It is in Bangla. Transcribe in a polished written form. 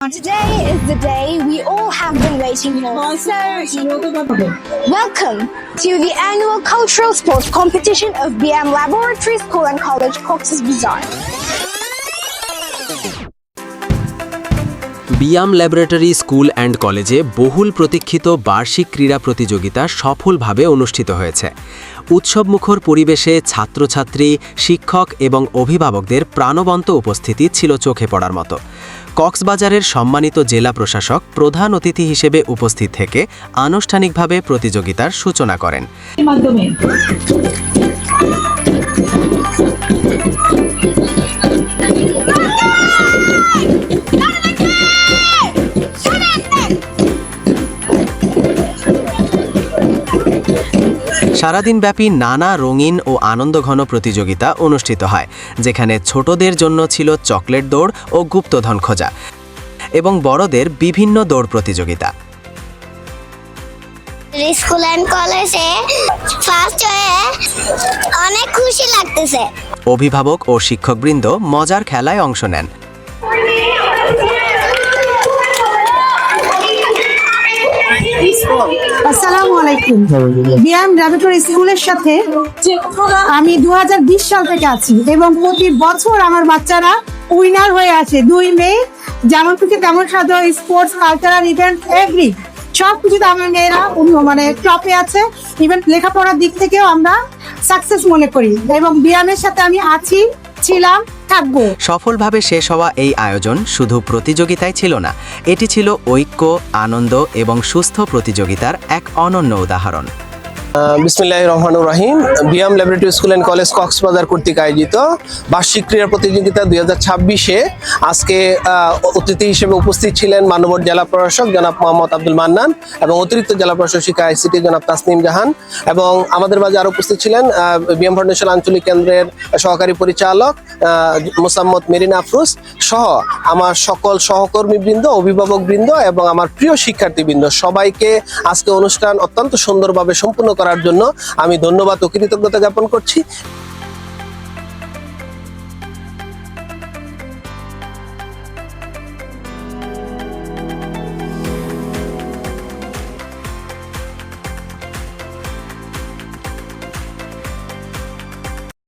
Today is the day we all have been waiting for. So, welcome to the annual cultural sports competition of BM Laboratory School and College, Cox's Bazar. BIAM laboratory school and কলেজে বহুল প্রতীক্ষিত বার্ষিক ক্রীড়া প্রতিযোগিতা সফলভাবে অনুষ্ঠিত হয়েছে। উৎসবমুখর পরিবেশে ছাত্রছাত্রী, শিক্ষক এবং অভিভাবকদের প্রাণবন্ত উপস্থিতি ছিল চোখে পড়ার মতো। কক্সবাজারের সম্মানিত জেলা প্রশাসক প্রধান অতিথি হিসেবে উপস্থিত থেকে আনুষ্ঠানিকভাবে প্রতিযোগিতার সূচনা করেন। সারাদিনব্যাপী নানা রঙিন ও আনন্দঘন প্রতিযোগিতা অনুষ্ঠিত হয়, যেখানে ছোটদের জন্য ছিল চকলেট দৌড় ও গুপ্তধন খোঁজা এবং বড়দের বিভিন্ন দৌড় প্রতিযোগিতা। স্কুল এন্ড কলেজে ফার্স্ট হয়ে অনেক খুশি লাগতেছে। অভিভাবক ও শিক্ষকবৃন্দ মজার খেলায় অংশ নেন। আসসালামু আলাইকুম। বিয়াম ল্যাবরেটরি স্কুলের সাথে আমি 2020 সাল থেকে আছি এবং প্রতি বছর আমার বাচ্চারা উইনার হয়ে আসে। 2 মে যেমন খুশি তেমন সাথে স্পোর্টস, কালচারাল ইভেন্ট, এভরি সব কিছুতে আমার মেয়েরা মানে টপে আছে। ইভেন লেখাপড়ার দিক থেকেও আমরা সাকসেস মনে করি এবং বিয়ামের সাথে আমি আছি, ছিলাম, থাকবো। সফলভাবে শেষ হওয়া এই আয়োজন শুধু প্রতিযোগিতায় ছিল না, এটি ছিল ঐক্য, আনন্দ এবং সুস্থ প্রতিযোগিতার এক অনন্য উদাহরণ। বিসমিল্লাহির রহমানির রহিম। BIAM laboratory school and college Cox's Bazar কর্তৃক আয়োজিত বার্ষিক ক্রীড়া প্রতিযোগিতা 2026-এ আজকে অতিথি হিসেবে উপস্থিত ছিলেন মাননীয় জেলা প্রশাসক জনাব মোহাম্মদ আব্দুল মান্নান এবং অতিরিক্ত জেলা প্রশাসক শিক্ষা আইসিটি জনাব তাসনিম জাহান, এবং আমাদের মাঝে আরও উপস্থিত ছিলেন বিয়াম ফাউন্ডেশন আঞ্চলিক কেন্দ্রের সহকারী পরিচালক মোসাম্মদ মেরিন আফরোজ সহ আমার সকল সহকর্মীবৃন্দ, অভিভাবকবৃন্দ এবং আমার প্রিয় শিক্ষার্থীবৃন্দ, সবাইকে আজকে অনুষ্ঠান অত্যন্ত সুন্দরভাবে সম্পূর্ণ করার জন্য আমি ধন্যবাদ ও কৃতজ্ঞতা জ্ঞাপন করছি।